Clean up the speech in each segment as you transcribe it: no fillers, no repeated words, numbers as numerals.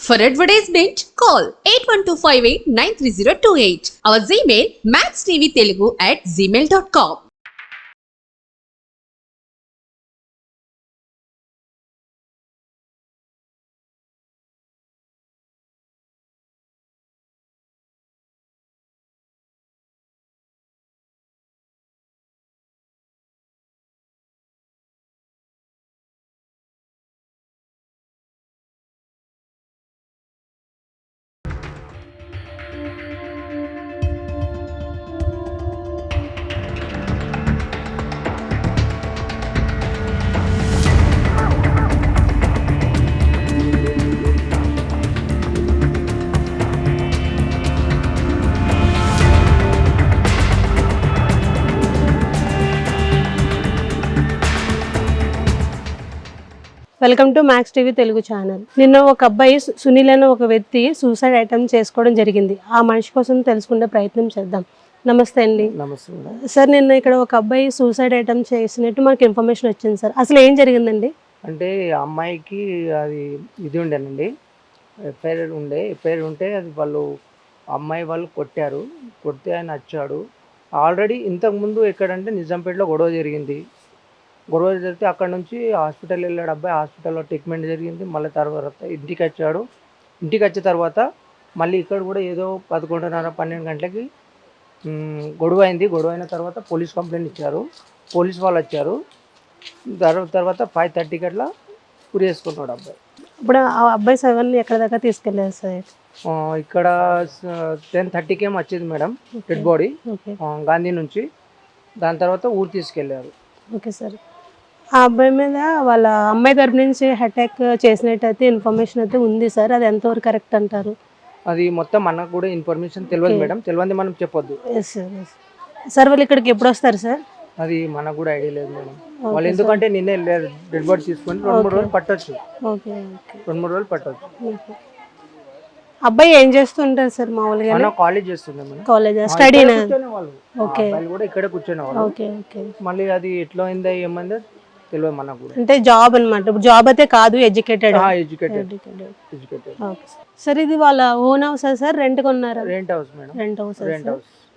For advertisement, call 8125893028. Our Gmail maxtvtelugu@gmail.com. Welcome to max TV Telugu channel. నిన్న ఒక అబ్బాయి సునీల్ అనే ఒక వ్యక్తి సూసైడ్ అటెంప్ట్ చేసుకోవడం జరిగింది. ఆ మనిషి కోసం తెలుసుకునే ప్రయత్నం చేద్దాం. నమస్తే అండి. నమస్తే సార్, నిన్న ఇక్కడ ఒక అబ్బాయి సూసైడ్ అటెంప్ట్ చేసినట్టు మనకి ఇన్ఫర్మేషన్ వచ్చింది సార్. అసలు ఏం జరిగిందండి? అంటే అమ్మాయికి అది ఇది ఉండేనండి, ఎఫ్ఐఆర్ ఉంటే అది అమ్మాయి వాళ్ళు కొడితే ఆయన వచ్చాడు. ఆల్రెడీ ఇంతకుముందు ఎక్కడంటే నిజాంపేటలో గొడవ జరిగితే అక్కడ నుంచి హాస్పిటల్ వెళ్ళాడు అబ్బాయి. హాస్పిటల్లో ట్రీట్మెంట్ జరిగింది. మళ్ళీ తర్వాత ఇంటికి వచ్చే తర్వాత మళ్ళీ ఇక్కడ కూడా ఏదో 11:30-12 గంటలకి గొడవ అయిన తర్వాత పోలీస్ కంప్లైంట్ ఇచ్చారు. పోలీస్ వాళ్ళు వచ్చారు. తర్వాత 5:30కి అట్లా ఉరి వేసుకున్నాడు అబ్బాయి. ఇప్పుడు ఆ అబ్బాయి సెవెన్ని ఎక్కడ దాకా తీసుకెళ్ళారు సార్? ఇక్కడ 10:30కి ఏమో వచ్చింది మేడం డెడ్ బాడీ గాంధీ నుంచి. దాని తర్వాత ఊరు తీసుకెళ్లారు. Okay sir. ఆ అబ్బాయి మీద వాళ్ళ అమ్మాయి తరపు నుంచి అటాక్ చేసినట్టయితే ఇన్ఫర్మేషన్ అయితే ఉంది సార్. అది ఎంతవరకు కరెక్ట్ అంటారు? అది మొత్తం మనకు కూడా ఇన్ఫర్మేషన్ తెలియదు మేడం. తెలియంది మనం చెప్పొద్దు. సార్ వాళ్ళు ఇక్కడికి ఎప్పుడు వస్తారు సార్? అది మనకు కూడా ఐడియా లేదు మేడం. వాళ్ళు ఎందుకంటే నిన్నే డెడ్ బాడీ తీసుకొని 2-3 రోజులు పట్టొచ్చు. 2-3 రోజులు పట్టొచ్చు. అబ్బాయి ఏం చేస్తుంటారు సార్ మామూలుగా? కాలేజ్ చేస్తుండే మేడం. కాలేజ్ స్టడీనా? ఓకే. కూడా ఇక్కడ కూర్చునేవాళ్ళు. మళ్ళీ అది ఎట్లా అయిందో ఏమైందో తెలియదు మనకు కూడా. అంటే జాబ్ అన్నమాట. జాబ్ అయితే కాదు, ఎడ్యుకేటెడ్. సార్ ఇది వాళ్ళ ఓన్ హౌస్ సార్? రెంట్ కొన్నారా? Rent house madam. Rent house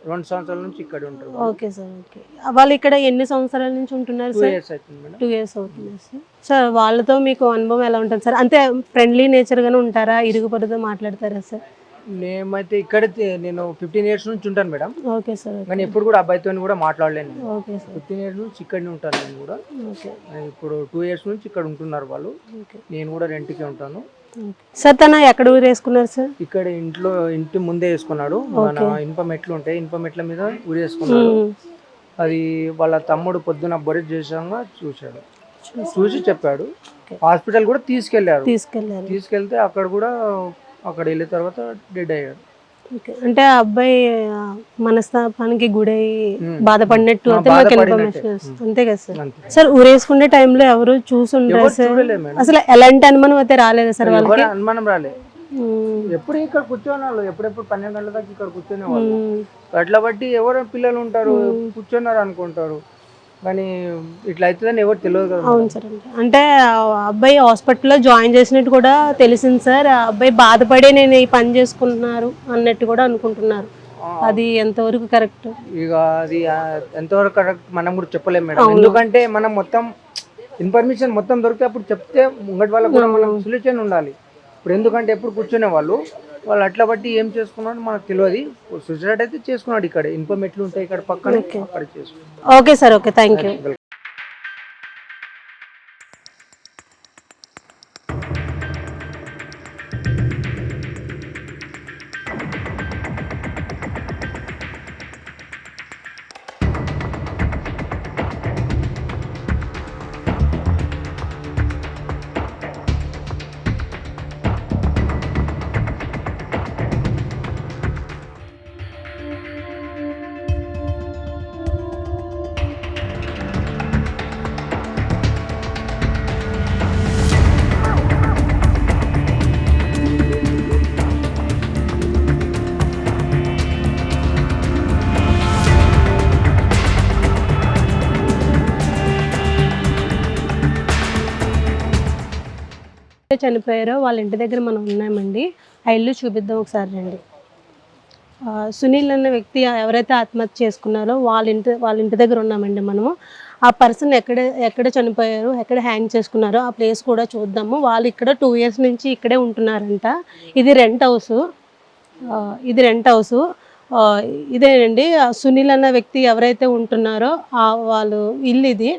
2 సంవత్సరాల నుంచి ఇక్కడ ఉంటారు. Okay sir. ఓకే. వాళ్ళు ఇక్కడ ఎన్ని సంవత్సరాల నుంచి ఉంటున్నారు సార్? 2 years అవుతుంది మేడం. 2 years అవుతుంది సార్. సార్ వాళ్ళతో మీకు అనుభవం ఎలా ఉంటుంది సార్? అంటే ఫ్రెండ్లీ నేచర్ గానే ఉంటారా? ఇరుగు పొరుగుతో మాట్లాడతారా సార్? నేమైతే ఇక్కడ నేను 15 years నుంచి ఉంటాను మేడం. Okay sir. కానీ ఎప్పుడు కూడా అబ్బాయితో కూడా మాట్లాడలేను. Okay sir. 15 years నుంచి ఇక్కడనే ఉంటాను నేను కూడా. ఓకే. ఇప్పుడు 2 years నుంచి ఇక్కడ ఉంటున్నారు వాళ్ళు. నేను కూడా రెంట్కే ఉంటాను. సార్ తన ఎక్కడ ఊరేసుకున్నారు సార్? ఇక్కడ ఇంటి ముందే వేసుకున్నాడు. మన ఇనుప మెట్లు ఉంటాయి, ఇనుప మెట్ల మీద ఊరేసుకున్నాడు. అది వాళ్ళ తమ్ముడు పొద్దున బొరెట్ చేసాగా చూసి చెప్పాడు. హాస్పిటల్ కూడా తీసుకెళ్తే అక్కడ వెళ్ళిన తర్వాత డెడ్ అయ్యాడు. అంటే ఆ అబ్బాయి మనస్తాపానికి గురై బాధపడినట్టు అయితే మాకు ఇన్ఫర్మేషన్ వస్తుంది. అంతే కదా సార్? సార్ ఊరేసుకునే టైంలో ఎవరు చూసుంటారు సార్? అసలు ఎలాంటి అనుమానం అయితే రాలేదు సార్? వాళ్ళకి అనుమానం రాలేదు. ఎప్పుడు ఇక్కడ కూర్చోనేవాళ్ళు, ఎప్పుడెప్పుడు 12 గంటల దాకా ఇక్కడ కూర్చొనేవాళ్ళు. అట్లా బట్టి ఎవరు పిల్లలు ఉంటారు కూర్చున్నారు అనుకుంటారు, కానీ ఇట్లా అవుతుందని ఎవరు తెలియదు కదా. అవును సార్. అంటే అబ్బాయి హాస్పిటల్లో జాయిన్ చేసినట్టు కూడా తెలిసింది సార్. ఆ అబ్బాయి బాధపడి నేను ఈ పని చేసుకుంటున్నారు అన్నట్టు కూడా అనుకుంటున్నారు. అది ఎంతవరకు కరెక్ట్? ఇక అది ఎంతవరకు కరెక్ట్ మనం కూడా చెప్పలేము మేడం. ఎందుకంటే మనం మొత్తం ఇన్ఫర్మేషన్ మొత్తం దొరికితే అప్పుడు చెప్తే ముంగటి వాళ్ళకి కూడా మనం సొల్యూషన్ ఉండాలి. ఇప్పుడు ఎందుకంటే ఎప్పుడు కూర్చునే వాళ్ళు అట్లా బట్టి ఏం చేసుకున్నాడు మనకు తెలియదు. సూసైడ్ అయితే చేసుకున్నాడు. ఇక్కడ ఇన్ఫర్మేట్లు ఉంటాయి ఇక్కడ పక్కన, అక్కడ చేసుకున్నాడు. Okay sir. Okay, thank you. చనిపోయారో వాళ్ళ ఇంటి దగ్గర మనం ఉన్నామండి. ఆ ఇల్లు చూపిద్దాం ఒకసారి రండి. సునీల్ అన్న వ్యక్తి ఎవరైతే ఆత్మహత్య చేసుకున్నారో వాళ్ళ ఇంటి దగ్గర ఉన్నామండి మనము. ఆ పర్సన్ ఎక్కడ చనిపోయారో, ఎక్కడ హ్యాంగ్ చేసుకున్నారో ఆ ప్లేస్ కూడా చూద్దాము. వాళ్ళు ఇక్కడ 2 years నుంచి ఇక్కడే ఉంటున్నారంట. ఇది రెంట్ హౌసు. ఇదేనండి సునీల్ అన్న వ్యక్తి ఎవరైతే ఉంటున్నారో వాళ్ళు ఇల్లు ఇది.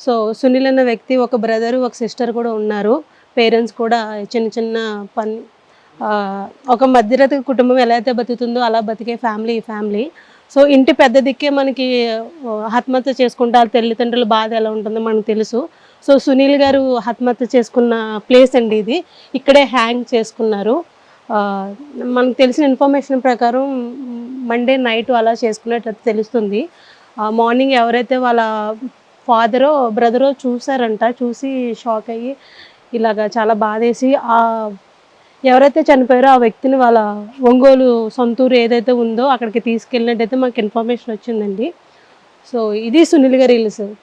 సో సునీల్ అన్న వ్యక్తి ఒక బ్రదరు, ఒక సిస్టర్ కూడా ఉన్నారు. పేరెంట్స్ కూడా చిన్న పని, ఒక మధ్యతరగతి కుటుంబం ఎలా అయితే బతుకుతుందో అలా బతికే ఫ్యామిలీ. సో ఇంటి పెద్ద దిక్కే మనకి ఆత్మహత్య చేసుకుంటారు. తల్లిదండ్రుల బాధ ఎలా ఉంటుందో మనకు తెలుసు. సో సునీల్ గారు ఆత్మహత్య చేసుకున్న ప్లేస్ అండి ఇది. ఇక్కడే హ్యాంగ్ చేసుకున్నారు. మనకు తెలిసిన ఇన్ఫర్మేషన్ ప్రకారం మండే నైట్ అలా చేసుకున్నట్టు తెలుస్తుంది. మార్నింగ్ ఎవరైతే వాళ్ళ ఫాదరో బ్రదరో చూసారంట. చూసి షాక్ అయ్యి ఇలాగా చాలా బాధేసి ఎవరైతే చనిపోయారో ఆ వ్యక్తిని వాళ్ళ ఒంగోలు సొంతూరు ఏదైతే ఉందో అక్కడికి తీసుకెళ్ళినట్టయితే మాకు ఇన్ఫర్మేషన్ వచ్చిందండి. సో ఇది సునీల్ గారి ఇల్లు సార్.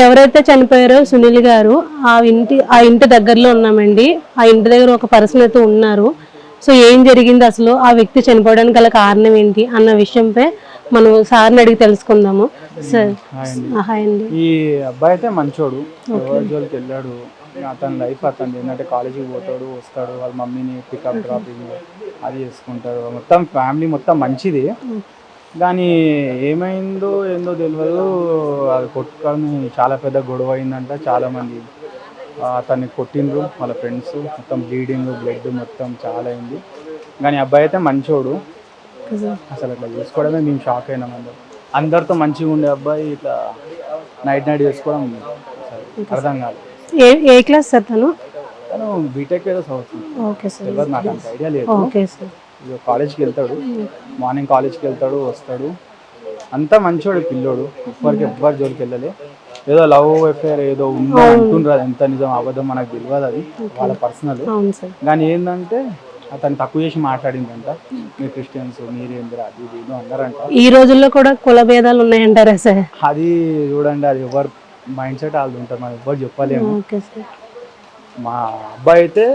ఎవరైతే చనిపోయారో సునీల్ గారు ఆ ఇంటి దగ్గరలో ఉన్నామండి. ఆ ఇంటి దగ్గర ఒక పర్సన్ అయితే ఉన్నారు. సో ఏం జరిగింది, అసలు ఆ వ్యక్తి చనిపోవడానికి గల కారణం ఏంటి అన్న విషయంపై మనం సార్ని అడిగి తెలుసుకుందాము. సార్ హాయ్ అండి. ఈ అబ్బాయి అయితే మంచోడు, ఎవరి జోలికి వెళ్ళాడు. అతని లైఫ్ అతను ఏంటంటే కాలేజీకి పోతాడు, వస్తాడు, వాళ్ళ మమ్మీని పికప్ డ్రాపింగ్ అది చేసుకుంటాడు. మొత్తం ఫ్యామిలీ మొత్తం మంచిది. కానీ ఏమైందో ఏందో తెలియదు. అది కొట్టుకొని చాలా పెద్ద గొడవ అయిందంట. చాలామంది అతన్ని కొట్టిండ్రు, వాళ్ళ ఫ్రెండ్స్. మొత్తం బ్లడ్ మొత్తం చాలా అయింది. కానీ అబ్బాయి అయితే మంచోడు. అసలు అట్లా చేసుకోవడమే మేము షాక్ అయినాం. అందరితో మంచిగా ఉండే అబ్బాయి ఇట్లా నైట్ చేసుకోవడం అర్థం కాదు. ఏ క్లాస్ సార్ తను బీటెక్ ఏదో చదువుతుంది. Okay sir. తెలియదు, నాకు అంత ఐడియా లేదు. Okay sir. కాలేజ్కి వెళ్తాడు, మార్నింగ్ కాలేజ్కి వెళ్తాడు, వస్తాడు. అంతా మంచోడు పిల్లోడు. ఎవ్వరి జోలికి వెళ్ళలే. ఏదో లవ్ అఫేర్ ఏదో ఉందో అంటుండ్రు. అది ఎంత నిజం అబద్ధం మనకు తెలియదు, అది వాళ్ళ పర్సనల్. కానీ ఏంటంటే అతను తక్కువ చేసి మాట్లాడిందంట. మీరు క్రిస్టియన్స్, మీరేంద్ర అది ఇది అన్నారంట. ఈ రోజుల్లో కూడా కుల భేదాలు ఉన్నాయంటారా సార్? అది చూడండి, అది ఎవరు మైండ్ సెట్ వాళ్ళు ఉంటారు, మనం ఎవరు చెప్పలేము. మా అబ్బాయి అయితే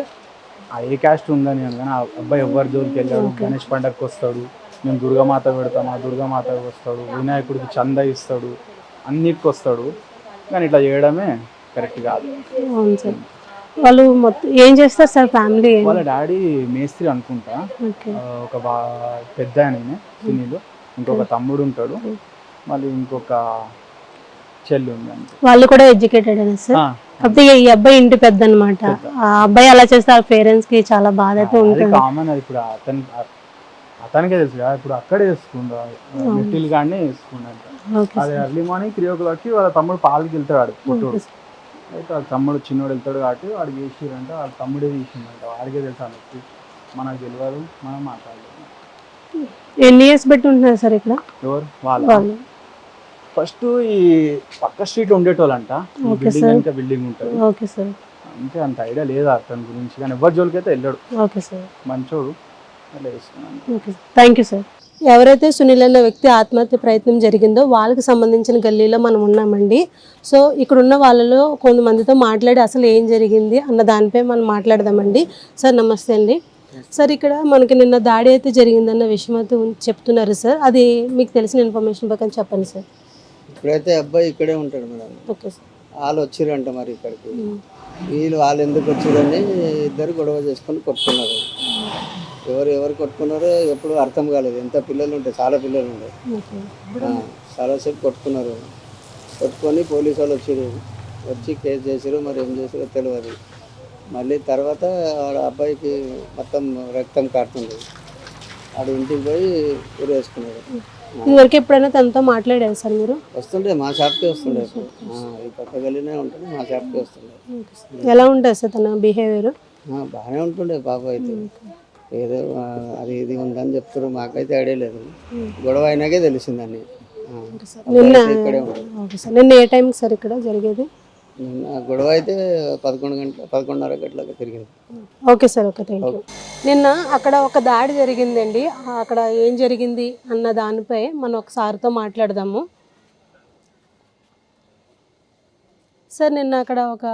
ఏ క్యాస్ట్ ఉందని కానీ ఆ అబ్బాయి ఎవరి జోలికి వెళ్ళాడు. గణేష్ పండగకి వస్తాడు, మేము దుర్గామాత పెడతాం, ఆ దుర్గామాతకి వస్తాడు, వినాయకుడికి చందా ఇస్తాడు, అన్నిటికి వస్తాడు. కానీ ఇట్లా చేయడమే కరెక్ట్ కాదు. వాళ్ళు మొత్తం ఏం చేస్తారు సార్ ఫ్యామిలీ? వాళ్ళ డాడీ మేస్త్రి అనుకుంటా. ఒక పెద్ద ఆయన సునీల్, ఇంకొక తమ్ముడు ఉంటాడు, మళ్ళీ ఇంకొక చెల్లి ఉంది. వాళ్ళు కూడా ఎడ్యుకేటెడ్ సార్. కాకపోతే ఈ అబ్బాయి ఇంటి పెద్ద అనమాట. ఆ అబ్బాయి అలా చేస్తే ఆ పేరెంట్స్ కి చాలా బాధ అయితే ఉంటుంది. కామన్ అది. ఇప్పుడు అతనికే తెలుసు కదా, ఇప్పుడు అక్కడే వేసుకుంటాడు, మెట్టిల్ గానే వేసుకున్నాడు. అది ఎర్లీ మార్నింగ్ 3 o'clock వాళ్ళ తమ్ముడు పాలకి వెళ్తాడు, పుట్టుడు. అయితే వాళ్ళ తమ్ముడు చిన్నోడు వెళ్తాడు కాబట్టి వాడికి వేసిరంట. వాళ్ళ తమ్ముడే తీసిందంట, వాడికే తెలుసు అన్నట్టు. మనకు తెలియదు, మనం మాట్లాడలేదు. ఎన్ని ఇయర్స్ బట్టి ఉంటున్నారు సార్ ఇక్కడ? ఎవరు వాళ్ళు? ఫస్ట్ ఈ పక్క స్ట్రీట్ ఉండేటోళ్ళంట. బిల్డింగ్ ఉంటుంది అంటే అంత ఐడియా లేదు అతని గురించి. కానీ ఎవరి జోలికి అయితే వెళ్ళాడు. మంచోడు. Thank you sir. ఎవరైతే సునీల్ అన్న వ్యక్తి ఆత్మహత్య ప్రయత్నం జరిగిందో వాళ్ళకి సంబంధించిన గల్లీలో మనం ఉన్నామండి. సో ఇక్కడ ఉన్న వాళ్ళలో కొంతమందితో మాట్లాడి అసలు ఏం జరిగింది అన్న దానిపై మనం మాట్లాడదామండి. సార్ నమస్తే అండి. సార్ ఇక్కడ మనకి నిన్న దాడి అయితే జరిగిందన్న విషయం అయితే చెప్తున్నారు సార్. అది మీకు తెలిసిన ఇన్ఫర్మేషన్ ప్రకారం చెప్పండి సార్. ఇప్పుడైతే అబ్బాయి ఇక్కడే ఉంటాడు మేడం. Okay sir. వాళ్ళు వచ్చిరంట మరి ఇక్కడికి. వాళ్ళు ఎందుకు వచ్చిరని ఇద్దరు గొడవ చేసుకొని కొట్టుకున్నారు. ఎవరు కొట్టుకున్నారో ఎప్పుడు అర్థం కాలేదు. ఎంత పిల్లలు ఉంటాయి, చాలా పిల్లలు ఉంటాయి. చాలాసేపు కొట్టుకున్నారు. కొట్టుకొని పోలీసు వాళ్ళు వచ్చి కేసు చేసారు, మరి ఏం చేసారో తెలియదు. మళ్ళీ తర్వాత అబ్బాయికి మొత్తం రక్తం కారుతుంది, ఆడు ఇంటికి పోయి ఉరేసుకున్నాడు. ఇదివరకు ఎప్పుడైనా తనతో మాట్లాడారు సార్ మీరు? వస్తుండే మా షాప్కి వస్తుండే, ఈ పక్క గల్లీనే ఉంటుండే, మా షాప్కి వస్తుండే. ఎలా ఉంటుంది సార్ తన బిహేవియర్? బాగానే ఉంటుండే పాప అయితే. ఏదో అది ఇది ఉందని చెప్తారు, మాకైతే ఐడియా లేదు. గొడవ అయినాకే తెలిసిందని. నిన్న ఏ టైంకి సార్ ఇక్కడ జరిగేది? నిన్న గొడవ అయితే 11:30 గంటలకు తిరిగింది. Okay sir, okay, thank you. నిన్న అక్కడ ఒక దాడి జరిగిందండి, అక్కడ ఏం జరిగింది అన్న దానిపై మనం ఒకసారితో మాట్లాడదాము. సార్ నిన్న అక్కడ ఒక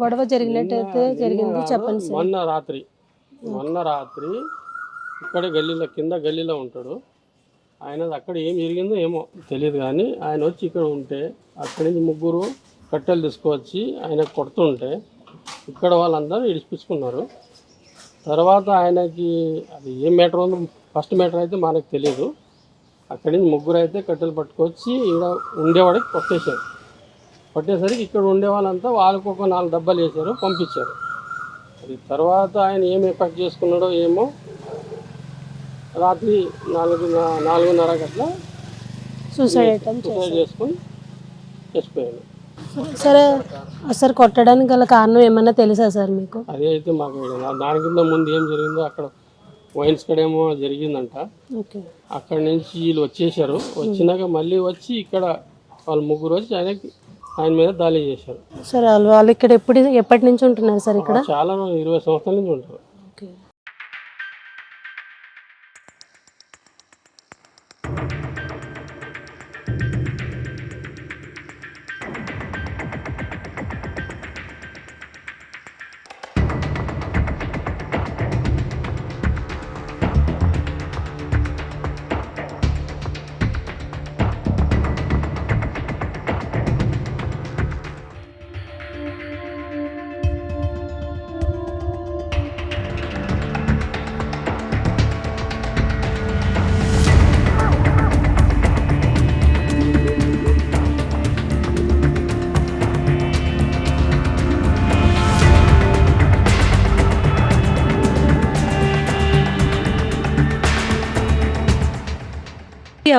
గొడవ జరిగినట్టయితే జరిగింది, చెప్పండి సార్. మొన్న రాత్రి ఇక్కడ గల్లీలో కింద గల్లీలో ఉంటాడు ఆయన. అక్కడ ఏం జరిగిందో ఏమో తెలియదు, కానీ ఆయన వచ్చి ఇక్కడ ఉంటే అక్కడి నుంచి ముగ్గురు కట్టెలు తీసుకువచ్చి ఆయన కొడుతుంటే ఇక్కడ వాళ్ళందరూ ఇడిపించుకున్నారు. తర్వాత ఆయనకి అది ఏం మ్యాటర్ ఉందో ఫస్ట్ మ్యాటర్ అయితే మనకు తెలియదు. అక్కడి నుంచి ముగ్గురు అయితే కట్టెలు పట్టుకొచ్చి ఇక్కడ ఉండేవాడికి పట్టేసరికి ఇక్కడ ఉండే వాళ్ళంతా వాళ్ళకు ఒక 4 డబ్బాలు వేసారు, పంపించారు. అది తర్వాత ఆయన ఏం ఎఫెక్ట్ చేసుకున్నాడో ఏమో, రాత్రి 4:30 గంటల సూసైడ్ చేసుకొని చచ్చిపోయాడు. సరే సార్, కొట్టడానికి గల కారణం ఏమన్నా తెలుసా సార్ మీకు? అదే అయితే మాకు దాని కింద ముందు ఏం జరిగిందో అక్కడ వైన్స్ కడేమో జరిగిందంట. అక్కడి నుంచి వీళ్ళు వచ్చేసారు, వచ్చినాక మళ్ళీ వచ్చి ఇక్కడ వాళ్ళు ముగ్గురు వచ్చి ఆయన మీద దాడి చేశారు. సార్ వాళ్ళు ఇక్కడ ఎప్పటి నుంచి ఉంటున్నారు సార్? ఇక్కడ చాలా 20 సంవత్సరాల నుంచి ఉంటారు.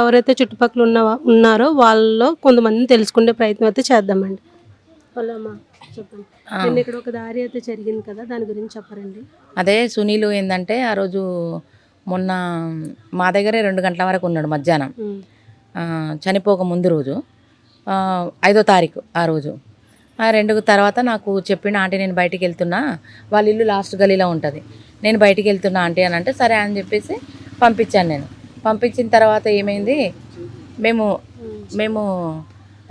ఎవరైతే చుట్టుపక్కల ఉన్నారో వాళ్ళలో కొంతమందిని తెలుసుకునే ప్రయత్నం అయితే చేద్దామండి. వాళ్ళమ్మా చెప్పండి, నేను ఇక్కడ ఒక దారి అయితే జరిగింది కదా, దాని గురించి చెప్పరండి. అదే సునీలు ఏంటంటే ఆ రోజు మొన్న మా దగ్గరే 2 గంటల వరకు ఉన్నాడు మధ్యాహ్నం, చనిపోక ముందు రోజు 5వ తారీఖు. ఆ రోజు 2 తర్వాత నాకు చెప్పిండు, ఆంటీ నేను బయటికి వెళ్తున్నా, వాళ్ళ ఇల్లు లాస్ట్ గలీలో ఉంటుంది, నేను బయటికి వెళ్తున్నా ఆంటీ అని అంటే సరే అని చెప్పేసి పంపించాను. నేను పంపించిన తర్వాత ఏమైంది, మేము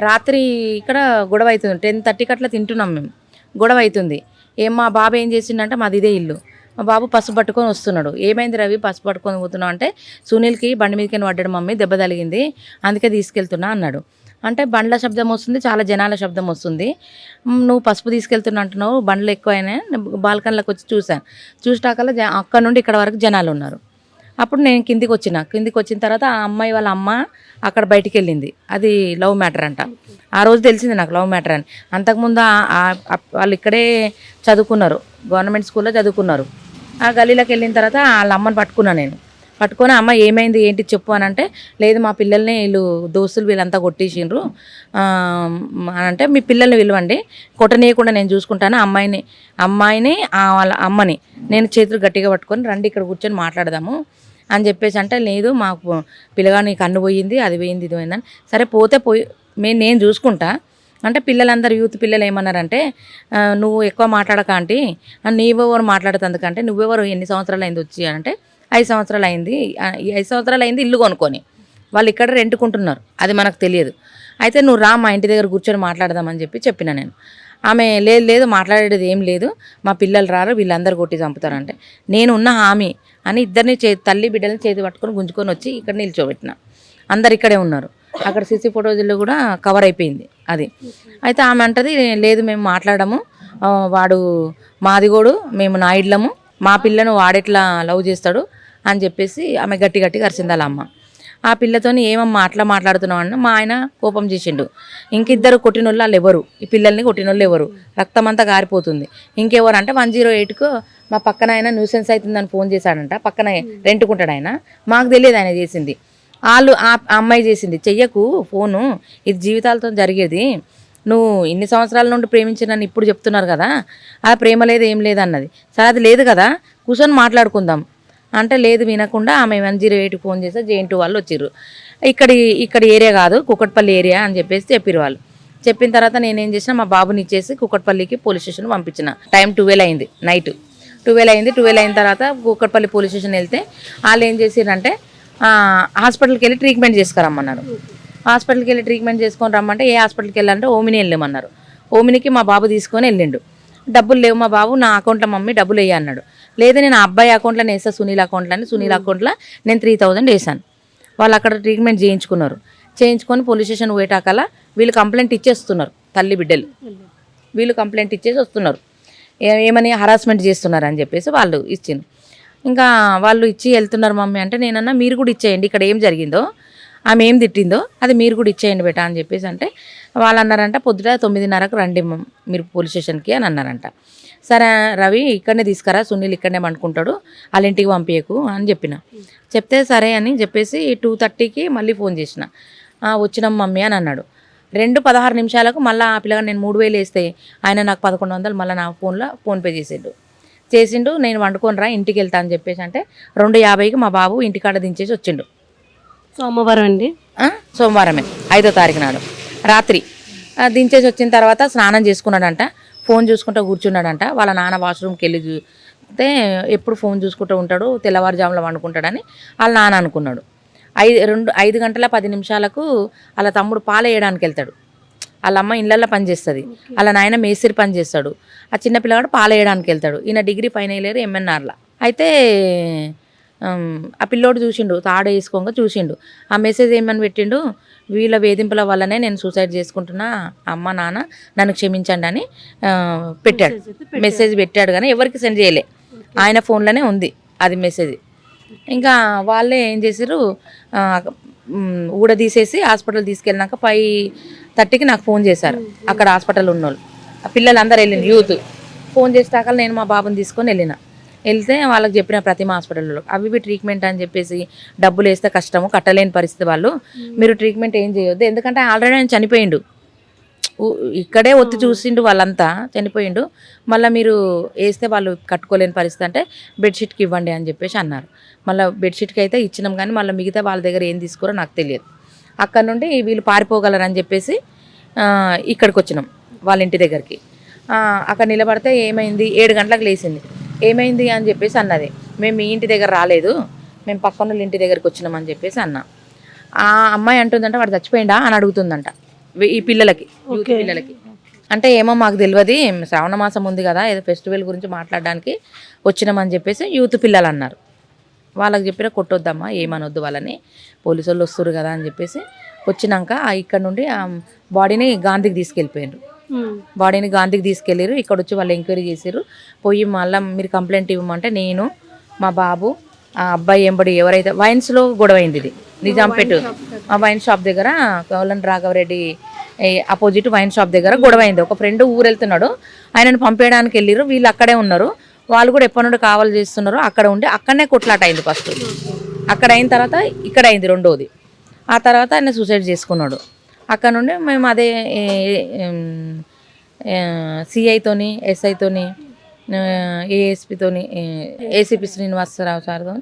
రాత్రి ఇక్కడ గొడవ అవుతుంది, 10:30 అట్లా తింటున్నాం మేము, గొడవ అవుతుంది. మా బాబు ఏం చేసిండంటే మాది ఇదే ఇల్లు, మా బాబు పసుపు పట్టుకొని వస్తున్నాడు. ఏమైంది రవి పసుపు పట్టుకొని పోతున్నావు అంటే, సునీల్కి బండి మీదకి పడ్డాడు మమ్మీ, దెబ్బ తగిలింది అందుకే తీసుకెళ్తున్నా అన్నాడు. అంటే బండ్ల శబ్దం వస్తుంది, చాలా జనాల శబ్దం వస్తుంది, నువ్వు పసుపు తీసుకెళ్తున్నా అంటున్నావు, బండ్లు ఎక్కువైనా బాల్కన్లకు వచ్చి చూసాకల్లా అక్కడ నుండి ఇక్కడ వరకు జనాలు ఉన్నారు. అప్పుడు నేను కిందికి వచ్చిన తర్వాత ఆ అమ్మాయి వాళ్ళ అమ్మ అక్కడ బయటికి వెళ్ళింది, అది లవ్ మ్యాటర్ అంట. ఆ రోజు తెలిసింది నాకు లవ్ మ్యాటర్ అని. అంతకుముందు వాళ్ళు ఇక్కడే చదువుకున్నారు, గవర్నమెంట్ స్కూల్లో చదువుకున్నారు. ఆ గలీలోకి వెళ్ళిన తర్వాత వాళ్ళ అమ్మని పట్టుకొని అమ్మ ఏమైంది ఏంటి చెప్పు అని అంటే, లేదు మా పిల్లల్ని దోస్తులు వీళ్ళంతా కొట్టేసిండ్రు అని అంటే, మీ పిల్లల్ని పిలవండి, కొట్టనీయకుండా నేను చూసుకుంటాను, అమ్మాయిని వాళ్ళ అమ్మని నేను చేతులు గట్టిగా పట్టుకొని రండి ఇక్కడ కూర్చొని మాట్లాడదాము అని చెప్పేసి అంటే, లేదు మాకు పిల్లగాని కన్ను పోయింది, అది పోయింది ఇది పోయిందని. సరే పోయి నేను చూసుకుంటా అంటే, పిల్లలందరూ యూత్ పిల్లలు ఏమన్నారంటే, నువ్వు ఎక్కువ మాట్లాడక ఆంటీ, నీవెవరు మాట్లాడుతుందుకంటే, నువ్వెవరు ఎన్ని సంవత్సరాలు అయింది వచ్చి అంటే, 5 సంవత్సరాలు అయింది. 5 సంవత్సరాలు అయింది ఇల్లు కొనుక్కొని, వాళ్ళు ఇక్కడ రెంట్కుంటున్నారు, అది మనకు తెలియదు. అయితే నువ్వు రా మా ఇంటి దగ్గర కూర్చొని మాట్లాడదామని చెప్పిన నేను. ఆమె లేదు మాట్లాడేది ఏం లేదు, మా పిల్లలు రారు, వీళ్ళందరూ కొట్టి చంపుతారంటే, నేను ఉన్న హామీ అని ఇద్దరిని తల్లి బిడ్డలని చేతి పట్టుకొని గుంజుకొని వచ్చి ఇక్కడ నిల్చోబెట్టిన. అందరు ఇక్కడే ఉన్నారు, అక్కడ సీసీ ఫోటోజుల్లో కూడా కవర్ అయిపోయింది అది. అయితే ఆమె అంటది, లేదు మేము మాట్లాడము, వాడు మాదిగోడు, మేము నా ఇళ్ళము, మా పిల్లను వాడెట్లా లవ్ చేస్తాడు అని చెప్పేసి ఆమె గట్టిగా అరిసింది వాళ్ళ అమ్మ. ఆ పిల్లతోని ఏమమ్మా అట్లా మాట్లాడుతున్నావు అన్న మా ఆయన కోపం చేసిండు. ఇంకిద్దరు కొట్టినోళ్ళు వాళ్ళు ఎవరు, ఈ పిల్లల్ని కొట్టినోళ్ళు ఎవరు, రక్తం అంతా గారిపోతుంది. ఇంకెవరు అంటే 108కు మా పక్కన ఆయన న్యూసెన్స్ అవుతుందని ఫోన్ చేశాడంట. పక్కన రెంట్కుంటాడు ఆయన, మాకు తెలియదు ఆయన చేసింది. వాళ్ళు ఆ అమ్మాయి చేసింది. చెయ్యకు ఫోను, ఇది జీవితాలతో జరిగేది, నువ్వు ఇన్ని సంవత్సరాల నుండి ప్రేమించినని ఇప్పుడు చెప్తున్నారు కదా, ఆ ప్రేమ లేదు ఏం లేదు అన్నది. సరే అది లేదు కదా, కూర్చొని మాట్లాడుకుందాం అంటే లేదు వినకుండా ఆమె 108కి ఫోన్ చేస్తే JN2 వాళ్ళు వచ్చిర్రు. ఇక్కడ ఏరియా కాదు కుకట్పల్లి ఏరియా అని చెప్పేసి చెప్పిరు వాళ్ళు. చెప్పిన తర్వాత నేనేం చేసిన, మా బాబుని ఇచ్చేసి కుకట్పల్లికి పోలీస్ స్టేషన్ పంపించిన. టైం 12 అయింది, నైట్ 12 అయింది. 12 అయిన తర్వాత కుకట్పల్లి పోలీస్ స్టేషన్ వెళ్తే వాళ్ళు ఏం చేసిరంటే హాస్పిటల్కి వెళ్ళి ట్రీట్మెంట్ చేసుకురమ్మన్నారు. హాస్పిటల్కి వెళ్ళి ట్రీట్మెంట్ చేసుకొని రమ్మంటే ఏ హాస్పిటల్కి వెళ్ళాలంటే ఓమిని వెళ్ళమన్నారు. ఓమినికి మా బాబు తీసుకొని వెళ్ళిండు. డబ్బులు లేవు మా బాబు, నా అకౌంట్లో మమ్మీ డబ్బులు వేయ అన్నాడు. లేదు నేను అబ్బాయి అకౌంట్లో వేస్తా, సునీల్ అకౌంట్లో అని. సునీల్ అకౌంట్లో నేను 3000 వేసాను. వాళ్ళు అక్కడ ట్రీట్మెంట్ చేయించుకున్నారు. చేయించుకొని పోలీస్ స్టేషన్ పోయేటాకలా వీళ్ళు కంప్లైంట్ ఇచ్చేస్తున్నారు. తల్లి బిడ్డలు వీళ్ళు కంప్లైంట్ ఇచ్చేసి వస్తున్నారు. ఏమని హరాస్మెంట్ చేస్తున్నారు అని చెప్పేసి వాళ్ళు ఇచ్చింది. ఇంకా వాళ్ళు ఇచ్చి వెళ్తున్నారు మమ్మీ అంటే నేనన్నా మీరు కూడా ఇచ్చేయండి, ఇక్కడ ఏం జరిగిందో ఆమె ఏం తిట్టిందో అది మీరు కూడా ఇచ్చేయండి బేటా అని చెప్పేసి అంటే వాళ్ళు అన్నారంట పొద్దుట 9:30కు రండి మీరు పోలీస్ స్టేషన్కి అని అన్నారంట. సరే రవి ఇక్కడనే తీసుకురా, సునీల్ ఇక్కడనే పండుకుంటాడు, వాళ్ళ ఇంటికి పంపించకు అని చెప్పిన. చెప్తే సరే అని చెప్పేసి 2:30కి మళ్ళీ ఫోన్ చేసిన. వచ్చినాం మమ్మీ అని అన్నాడు. 2:16 నిమిషాలకు మళ్ళీ ఆ పిల్లగా నేను 3000 వేస్తే ఆయన నాకు 1100 మళ్ళీ నా ఫోన్పే చేసిండు. నేను వండుకొని రా ఇంటికి వెళ్తా అని చెప్పేసి అంటే 2:50కి మా బాబు ఇంటికాడ దించేసి వచ్చిండు. సోమవారం అండి, సోమవారమే 5వ తారీఖు నాడు రాత్రి దించేసి వచ్చిన తర్వాత స్నానం చేసుకున్నాడంట. ఫోన్ చూసుకుంటూ కూర్చున్నాడంట. వాళ్ళ నాన్న వాష్రూమ్కి వెళ్ళి చూస్తే ఎప్పుడు ఫోన్ చూసుకుంటూ ఉంటాడు, తెల్లవారుజాములో వండుకుంటాడని వాళ్ళ నాన్న అనుకున్నాడు. 5:10 వాళ్ళ తమ్ముడు పాలు వేయడానికి వెళ్తాడు. వాళ్ళ అమ్మ ఇళ్ళల్లో పని చేస్తుంది, వాళ్ళ నాయన మేస్త్రి పని చేస్తాడు. ఆ చిన్న పిల్లగాడు పాలు వేయడానికి వెళ్తాడు. ఈయన డిగ్రీ ఫైనల్ ఇయర్ MNRలో. అయితే ఆ పిల్లోడు చూసిండు, తాడు వేసుకోగా చూసిండు. ఆ మెసేజ్ ఏమని పెట్టిండు, వీళ్ళ వేధింపుల వల్లనే నేను సూసైడ్ చేసుకుంటున్నా, అమ్మ నాన్న నన్ను క్షమించండి అని పెట్టాడు. మెసేజ్ పెట్టాడు కానీ ఎవరికి సెండ్ చేయలే, ఆయన ఫోన్లోనే ఉంది అది మెసేజ్. ఇంకా వాళ్ళే ఏం చేసారు, ఊడదీసేసి హాస్పిటల్ తీసుకెళ్ళినాక 5:30కి నాకు ఫోన్ చేశారు. అక్కడ హాస్పిటల్ ఉన్నోళ్ళు ఆ పిల్లలందరూ వెళ్ళింది, యూత్ ఫోన్ చేసాక నేను మా బాబుని తీసుకొని వెళ్తే వాళ్ళకి చెప్పిన ప్రతిమ హాస్పిటల్లో అవి ట్రీట్మెంట్ అని చెప్పేసి డబ్బులు వేస్తే కష్టము, కట్టలేని పరిస్థితి, వాళ్ళు మీరు ట్రీట్మెంట్ ఏం చేయొద్దు, ఎందుకంటే ఆల్రెడీ ఆయన చనిపోయిండు, ఇక్కడే ఒత్తి చూసిండు, వాళ్ళంతా చనిపోయిండు, మళ్ళీ మీరు వేస్తే వాళ్ళు కట్టుకోలేని పరిస్థితి అంటే బెడ్షీట్కి ఇవ్వండి అని చెప్పేసి అన్నారు. మళ్ళీ బెడ్షీట్కి అయితే ఇచ్చినాం కానీ మళ్ళీ మిగతా వాళ్ళ దగ్గర ఏం తీసుకోరో నాకు తెలియదు. అక్కడ నుండి వీళ్ళు పారిపోగలరని చెప్పేసి ఇక్కడికి వచ్చినాం వాళ్ళ ఇంటి దగ్గరికి. అక్కడ నిలబడితే ఏమైంది, 7 గంటలకు లేచింది. ఏమైంది అని చెప్పేసి అన్నది, మేము మీ ఇంటి దగ్గర రాలేదు, మేము పక్కన ఇంటి దగ్గరికి వచ్చినామని చెప్పేసి అన్నా. ఆ అమ్మాయి అంటుందంట వాడు చచ్చిపోయిందా అని అడుగుతుందంట ఈ పిల్లలకి, పిల్లలకి. అంటే ఏమో మాకు తెలియదు, శ్రావణ మాసం ఉంది కదా ఏదో ఫెస్టివల్ గురించి మాట్లాడడానికి వచ్చినామని చెప్పేసి యూత్ పిల్లలు అన్నారు. వాళ్ళకి చెప్పినా కొట్టొద్దమ్మా, ఏమనొద్దు వాళ్ళని, పోలీసు వాళ్ళు వస్తారు కదా అని చెప్పేసి వచ్చినాక ఇక్కడ నుండి ఆ బాడీని గాంధీకి తీసుకెళ్ళిపోయారు. బాడీని గాంధీకి తీసుకెళ్ళారు. ఇక్కడ వచ్చి వాళ్ళు ఎంక్వైరీ చేశారు. పోయి మళ్ళీ మీరు కంప్లైంట్ ఇవ్వమంటే నేను మా బాబు ఆ అబ్బాయి ఎంబడి ఎవరైతే వైన్స్లో గొడవైంది, ఇది నిజాంపేట ఆ వైన్ షాప్ దగ్గర కౌలన్ రాఘవరెడ్డి అపోజిట్ వైన్ షాప్ దగ్గర గొడవైంది. ఒక ఫ్రెండ్ ఊరు వెళ్తున్నాడు, ఆయనను పంపేయడానికి వెళ్ళారు. వీళ్ళు అక్కడే ఉన్నారు, వాళ్ళు కూడా ఎప్పటి నుండి కావాలి చేస్తున్నారు. అక్కడ ఉండి అక్కడనే కొట్లాట అయింది. ఫస్ట్ అక్కడ అయిన తర్వాత ఇక్కడ అయింది రెండోది. ఆ తర్వాత ఆయన సూసైడ్ చేసుకున్నాడు. అక్కడ నుండి మేము అదే సిఐతోని, ఎస్ఐతోని, ఏఎస్పితోని, ఏసీపీ శ్రీనివాసరావు సార్తో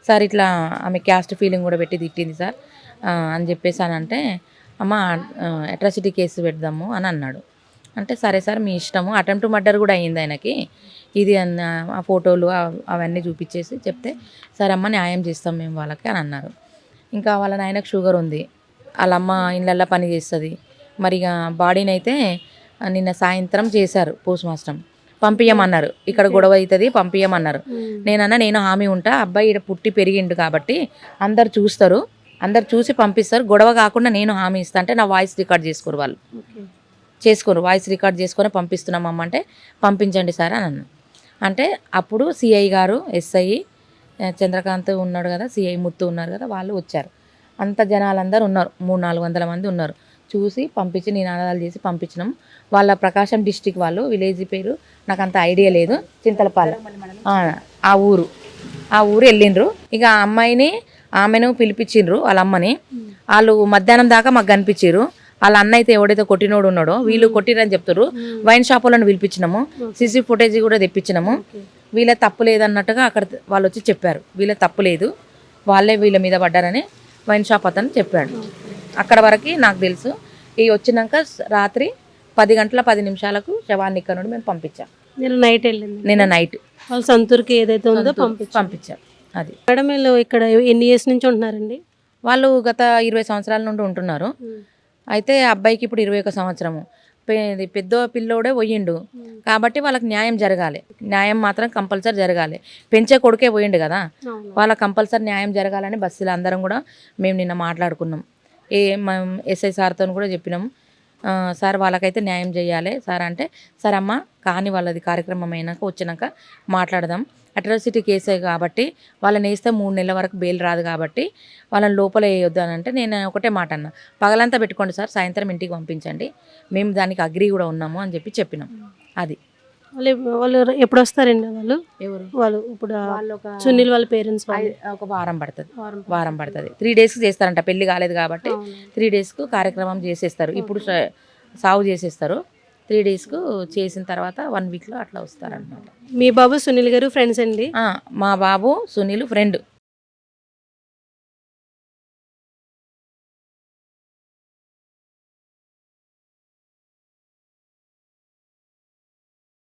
సార్ ఇట్లా ఆమె క్యాస్ట్ ఫీలింగ్ కూడా పెట్టి తిట్టింది సార్ అని చెప్పేసి అని అంటే, అమ్మ అట్రాసిటీ కేసు పెడదాము అని అన్నాడు. అంటే సరే సార్ మీ ఇష్టము, అటెంప్ట్ మర్డర్ కూడా అయ్యింది ఆయనకి, ఇది ఆ ఫోటోలు అవన్నీ చూపించేసి చెప్తే సరే అమ్మ న్యాయం చేస్తాం మేము వాళ్ళకి అని అన్నారు. ఇంకా వాళ్ళ నాయనకు షుగర్ ఉంది, వాళ్ళ అమ్మ ఇళ్ళల్లో పని చేస్తుంది. మరి ఇక బాడీని అయితే నిన్న సాయంత్రం చేశారు పోస్ట్ మార్టం, పంపించమన్నారు. ఇక్కడ గొడవ అవుతుంది పంపించమన్నారు. నేను హామీ ఉంటా, అబ్బాయి ఇక్కడ పుట్టి పెరిగిండు కాబట్టి అందరు చూస్తారు, అందరు చూసి పంపిస్తారు, గొడవ కాకుండా నేను హామీ ఇస్తా అంటే నా వాయిస్ రికార్డ్ చేసుకోరు, వాళ్ళు చేసుకోరు, వాయిస్ రికార్డ్ చేసుకొని పంపిస్తున్నామమ్మ అంటే పంపించండి సార్ అని అన్నాను. అంటే అప్పుడు సిఐ గారు, ఎస్ఐ చంద్రకాంత్ ఉన్నాడు కదా, సిఐ ముత్తు ఉన్నారు కదా, వాళ్ళు వచ్చారు. అంత జనాలందరూ ఉన్నారు, 300-400 మంది ఉన్నారు. చూసి పంపించి నినాదాలు చేసి పంపించినాం. వాళ్ళ ప్రకాశం డిస్టిక్ వాళ్ళు, విలేజ్ పేరు నాకు అంత ఐడియా లేదు, చింతలపాలెం ఆ ఊరు వెళ్ళిండ్రు. ఇక ఆ అమ్మాయిని ఆమెను పిలిపించిండ్రు వాళ్ళ అమ్మని. వాళ్ళు మధ్యాహ్నం దాకా మాకు కనిపించారు. వాళ్ళ అన్న అయితే ఎవడైతే కొట్టినోడు ఉన్నాడో వీళ్ళు కొట్టిరని చెప్తారు. వైన్ షాప్ వాళ్ళని పిలిపించినాము, సీసీ ఫుటేజ్ కూడా తెప్పించినాము. వీళ్ళ తప్పు లేదన్నట్టుగా అక్కడ వాళ్ళు వచ్చి చెప్పారు, వీళ్ళ తప్పు లేదు, వాళ్ళే వీళ్ళ మీద పడ్డారని వైన్ షాప్ అతను చెప్పాడు. అక్కడ వరకు నాకు తెలుసు. ఈ వచ్చినాక రాత్రి 10 గంటల 10 నిమిషాలకు శవాన్ని ఇక్కడ నుండి మేము పంపించాం. నేను నైట్ వెళ్ళింది, నిన్న నైట్ వాళ్ళ సొంతూరుకి ఏదైతే ఉందో పంపించాం. అది మేడం వీళ్ళు ఇక్కడ ఎన్ని ఇయర్స్ నుంచి ఉంటున్నారండి? వాళ్ళు గత 20 సంవత్సరాల నుండి ఉంటున్నారు. అయితే అబ్బాయికి ఇప్పుడు 21 సంవత్సరము. పెద్ద పిల్లోడే పోయిండు కాబట్టి వాళ్ళకి న్యాయం జరగాలి, న్యాయం మాత్రం కంపల్సరీ జరగాలి. పెంచే కొడుకే పోయిండు కదా, వాళ్ళకి కంపల్సరీ న్యాయం జరగాలని బస్సులో అందరం కూడా మేము నిన్న మాట్లాడుకున్నాం. ఎస్ఐ సార్తో కూడా చెప్పినాం, సార్ వాళ్ళకైతే న్యాయం చేయాలి సార్ అంటే, సరే అమ్మ కానీ వాళ్ళది కార్యక్రమం అయినాక వచ్చినాక మాట్లాడదాం. అట్రాసిటీ కేసే కాబట్టి వాళ్ళని వేస్తే 3 నెలల వరకు బెయిల్ రాదు కాబట్టి వాళ్ళని లోపల వేయొద్దు అని అంటే, నేను ఒకటే మాట అన్నా, పగలంతా పెట్టుకోండి సార్, సాయంత్రం ఇంటికి పంపించండి, మేము దానికి అగ్రీ కూడా ఉన్నాము అని చెప్పినాం. అది వాళ్ళు ఎప్పుడు వస్తారండి? ఎవరు వాళ్ళు ఇప్పుడు సునీల్ వాళ్ళ పేరెంట్స్ ఒక వారం పడుతుంది 3 డేస్కి చేస్తారంట, పెళ్లి కాలేదు కాబట్టి 3 డేస్కు కార్యక్రమం చేసేస్తారు. ఇప్పుడు సాగు చేసేస్తారు, 3 డేస్కు చేసిన తర్వాత 1 వీక్లో అట్లా వస్తారనమాట. మీ బాబు సునీల్ గారు ఫ్రెండ్స్ అండి? మా బాబు సునీల్ ఫ్రెండ్.